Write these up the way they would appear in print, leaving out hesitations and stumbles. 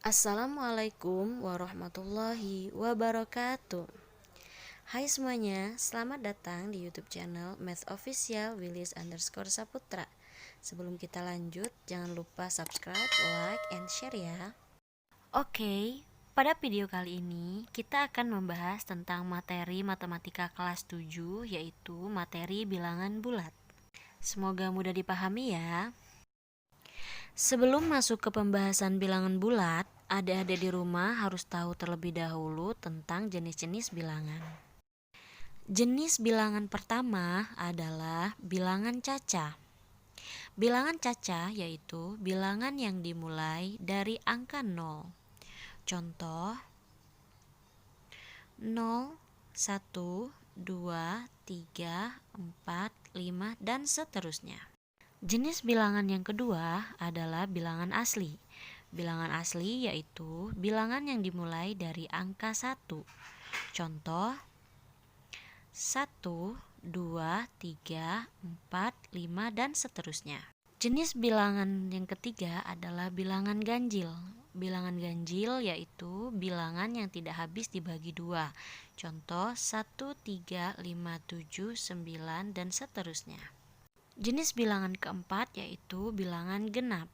Assalamualaikum warahmatullahi wabarakatuh. Hai semuanya, selamat datang di YouTube channel Math Official Willis_Saputra. Sebelum kita lanjut, jangan lupa subscribe, like, and share ya. Oke, pada video kali ini kita akan membahas tentang materi matematika kelas 7, yaitu materi bilangan bulat. Semoga mudah dipahami ya. Sebelum masuk ke pembahasan bilangan bulat, adik-adik di rumah harus tahu terlebih dahulu tentang jenis-jenis bilangan. Jenis bilangan pertama adalah bilangan caca. Bilangan caca yaitu bilangan yang dimulai dari angka 0. Contoh 0, 1, 2, 3, 4, 5, dan seterusnya. Jenis bilangan yang kedua adalah bilangan asli. Bilangan asli yaitu bilangan yang dimulai dari angka 1. Contoh 1, 2, 3, 4, 5, dan seterusnya. Jenis bilangan yang ketiga adalah bilangan ganjil. Bilangan ganjil yaitu bilangan yang tidak habis dibagi 2. Contoh 1, 3, 5, 7, 9, dan seterusnya. Jenis bilangan keempat yaitu bilangan genap.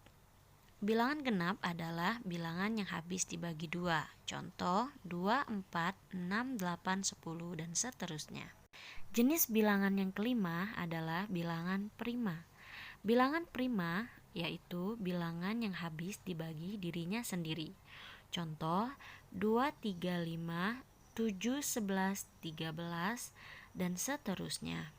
Bilangan genap adalah bilangan yang habis dibagi 2. Contoh 2, 4, 6, 8, 10, dan seterusnya. Jenis bilangan yang kelima adalah bilangan prima. Bilangan prima yaitu bilangan yang habis dibagi dirinya sendiri. Contoh 2, 3, 5, 7, 11, 13, dan seterusnya.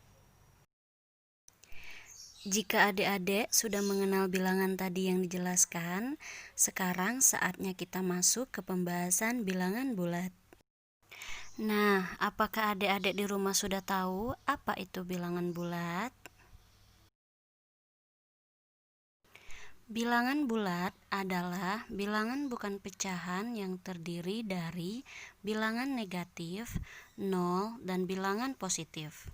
Jika adik-adik sudah mengenal bilangan tadi yang dijelaskan, sekarang saatnya kita masuk ke pembahasan bilangan bulat. Nah, apakah adik-adik di rumah sudah tahu apa itu bilangan bulat? Bilangan bulat adalah bilangan bukan pecahan yang terdiri dari bilangan negatif, 0, dan bilangan positif.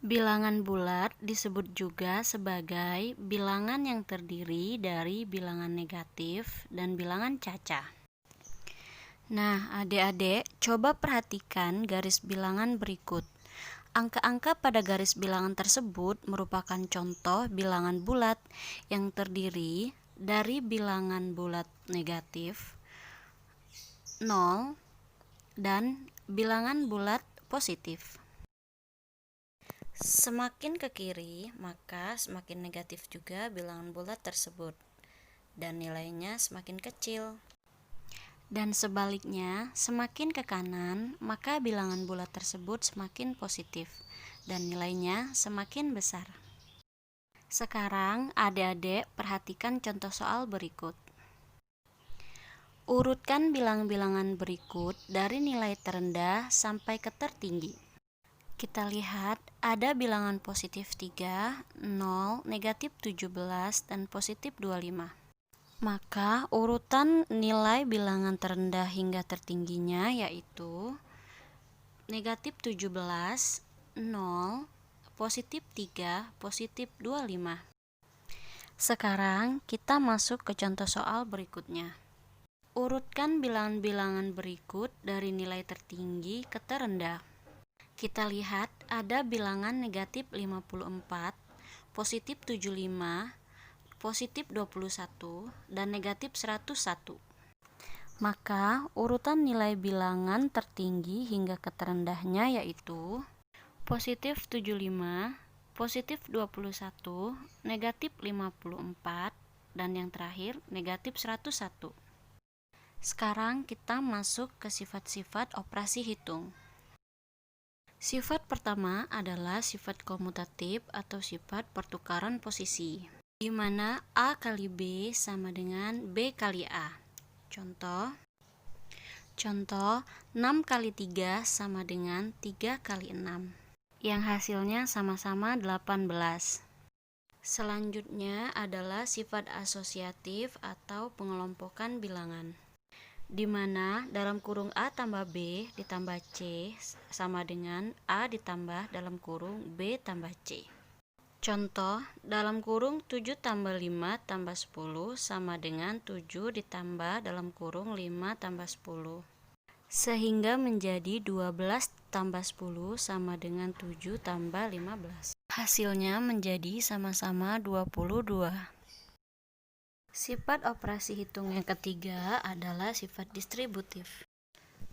Bilangan bulat disebut juga sebagai bilangan yang terdiri dari bilangan negatif dan bilangan caca. Nah, adik-adik, coba perhatikan garis bilangan berikut. Angka-angka pada garis bilangan tersebut merupakan contoh bilangan bulat yang terdiri dari bilangan bulat negatif, 0, dan bilangan bulat positif. Semakin ke kiri, maka semakin negatif juga bilangan bulat tersebut, dan nilainya semakin kecil. Dan sebaliknya, semakin ke kanan, maka bilangan bulat tersebut semakin positif, dan nilainya semakin besar. Sekarang, adik-adik perhatikan contoh soal berikut. Urutkan bilangan-bilangan berikut dari nilai terendah sampai ke tertinggi. Kita lihat ada bilangan positif 3, 0, negatif 17, dan positif 25. Maka urutan nilai bilangan terendah hingga tertingginya yaitu negatif 17, 0, positif 3, positif 25. Sekarang kita masuk ke contoh soal berikutnya. Urutkan bilangan-bilangan berikut dari nilai tertinggi ke terendah. Kita lihat ada bilangan negatif 54, positif 75, positif 21, dan negatif 101. Maka urutan nilai bilangan tertinggi hingga ke terendahnya yaitu positif 75, positif 21, negatif 54, dan yang terakhir negatif 101. Sekarang kita masuk ke sifat-sifat operasi hitung. Sifat pertama adalah sifat komutatif atau sifat pertukaran posisi, di mana A kali B sama dengan B kali A. Contoh 6 kali 3 sama dengan 3 kali 6, yang hasilnya sama-sama 18. Selanjutnya adalah sifat asosiatif atau pengelompokan bilangan, di mana dalam kurung A tambah B ditambah C sama dengan A ditambah dalam kurung B tambah C. Contoh, dalam kurung 7 tambah 5 tambah 10 sama dengan 7 ditambah dalam kurung 5 tambah 10. Sehingga menjadi 12 tambah 10 sama dengan 7 tambah 15. Hasilnya menjadi sama-sama 22. Sifat operasi hitung yang ketiga adalah sifat distributif,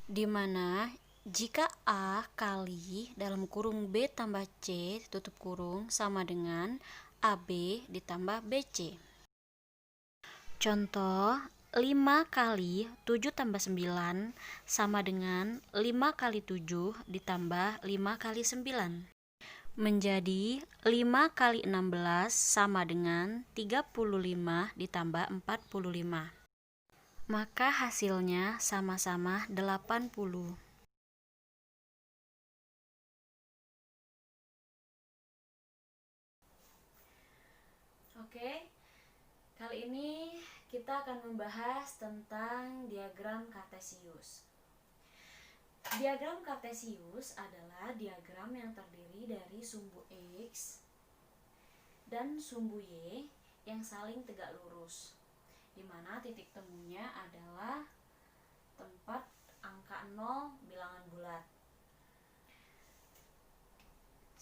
di mana jika A kali dalam kurung B tambah C tutup kurung sama dengan AB ditambah BC. Contoh, 5 kali 7 tambah 9 sama dengan 5 kali 7 ditambah 5 kali 9. Menjadi 5 kali 16 sama dengan 35 ditambah 45. Maka hasilnya sama-sama 80. Oke, kali ini kita akan membahas tentang diagram kartesius. Diagram kartesius adalah diagram yang terdiri dari sumbu X dan sumbu Y yang saling tegak lurus, di mana titik temunya adalah tempat angka 0 bilangan bulat.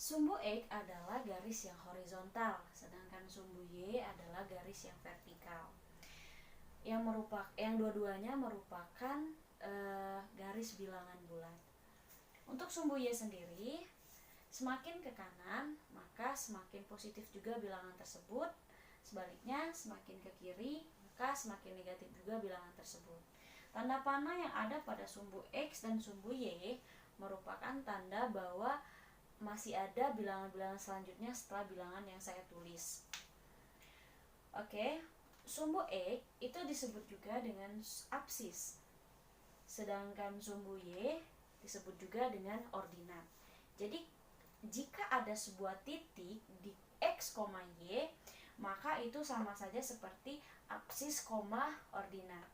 Sumbu X adalah garis yang horizontal, sedangkan sumbu Y adalah garis yang vertikal. Yang dua-duanya merupakan garis bilangan bulat. Untuk sumbu Y sendiri, semakin ke kanan maka semakin positif juga bilangan tersebut, sebaliknya semakin ke kiri maka semakin negatif juga bilangan tersebut. Tanda panah yang ada pada sumbu X dan sumbu Y merupakan tanda bahwa masih ada bilangan-bilangan selanjutnya setelah bilangan yang saya tulis. Oke, sumbu X itu disebut juga dengan apsis, sedangkan sumbu Y disebut juga dengan ordinat. Jadi jika ada sebuah titik di X, Y, maka itu sama saja seperti apsis, ordinat.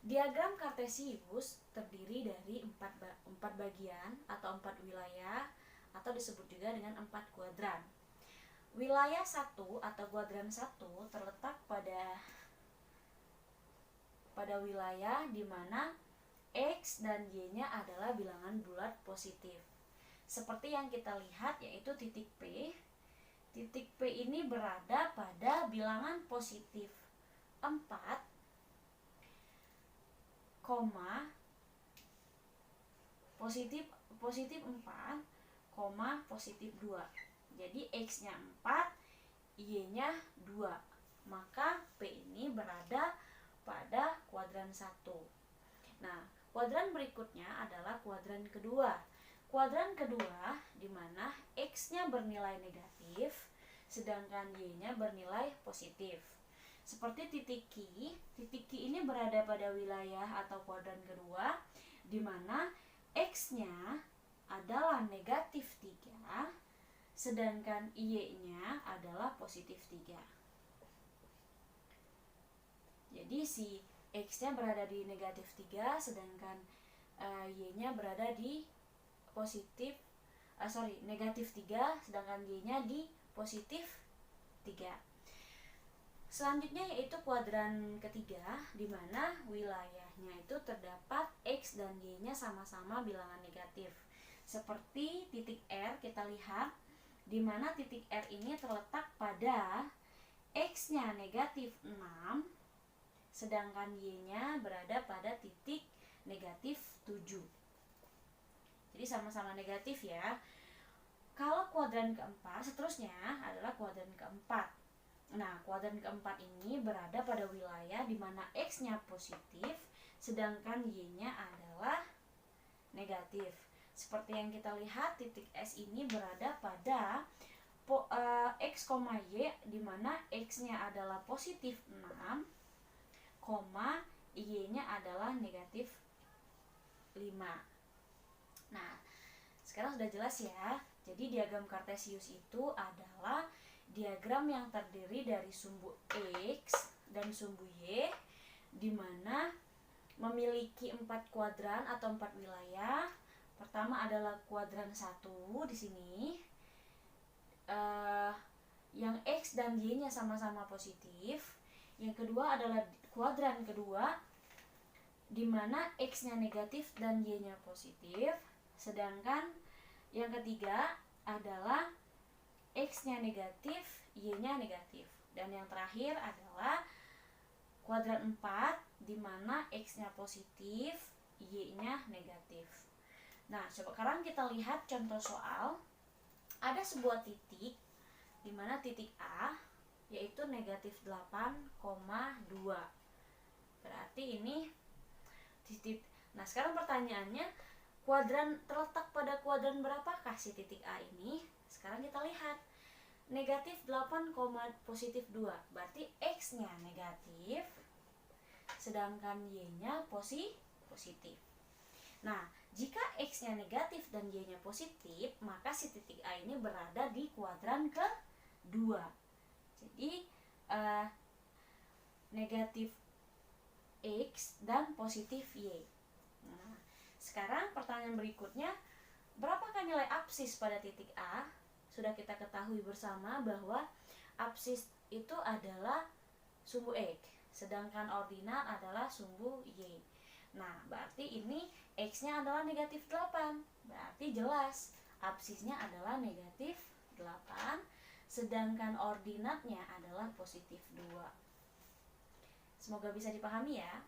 Diagram kartesius terdiri dari 4 bagian atau 4 wilayah, atau disebut juga dengan 4 kuadran. Wilayah 1 atau kuadran 1 terletak pada wilayah di mana X dan Y-nya adalah bilangan bulat positif. Seperti yang kita lihat, yaitu titik P. Titik P ini berada pada bilangan positif 4, positif 4, positif 2. Jadi X-nya 4, Y-nya 2. Maka P ini berada pada kuadran 1. Nah, kuadran berikutnya adalah kuadran kedua. Kuadran kedua di mana X-nya bernilai negatif, sedangkan Y-nya bernilai positif. Seperti titik Q ini berada pada wilayah atau kuadran kedua, di mana X-nya adalah negatif 3, sedangkan Y-nya adalah positif 3. Jadi si X-nya berada di negatif 3, sedangkan Y-nya berada di negatif 3, sedangkan Y-nya di positif 3. Selanjutnya yaitu kuadran ketiga, di mana wilayahnya itu terdapat X dan Y-nya sama-sama bilangan negatif. Seperti titik R, kita lihat di mana titik R ini terletak pada X-nya negatif 6, sedangkan Y-nya berada pada titik negatif 7. Jadi sama-sama negatif ya. Kalau kuadran keempat, seterusnya adalah kuadran keempat. Nah, kuadran keempat ini berada pada wilayah di mana X-nya positif, sedangkan Y-nya adalah negatif. Seperti yang kita lihat, titik S ini berada pada X, Y, di mana X-nya adalah positif 6, Y-nya adalah negatif 5. Nah, sekarang sudah jelas ya. Jadi diagram kartesius itu adalah diagram yang terdiri dari sumbu X dan sumbu Y, di mana memiliki 4 kuadran atau 4 wilayah. Pertama adalah kuadran 1 di sini. yang X dan Y-nya sama-sama positif. Yang kedua adalah kuadran kedua, di mana X-nya negatif dan Y-nya positif. Sedangkan yang ketiga adalah X-nya negatif, Y-nya negatif. Dan yang terakhir adalah kuadran 4, di mana X-nya positif, Y-nya negatif. Nah, sekarang kita lihat contoh soal. Ada sebuah titik, di mana titik A yaitu negatif 8,2. Berarti ini titik. Nah, sekarang pertanyaannya, terletak pada kuadran berapakah si titik A ini? Sekarang kita lihat. Negatif 8, positif 2. Berarti X-nya negatif, sedangkan Y-nya positif. Nah, jika X-nya negatif dan Y-nya positif, maka si titik A ini berada di kuadran ke-2. Jadi negatif X dan positif Y. Nah, sekarang pertanyaan berikutnya, berapakah nilai absis pada titik A? Sudah kita ketahui bersama bahwa absis itu adalah sumbu X, sedangkan ordinat adalah sumbu Y. Nah, berarti ini X-nya adalah negatif 8. Berarti jelas absisnya adalah negatif 8, sedangkan ordinatnya adalah positif 2. Semoga bisa dipahami ya.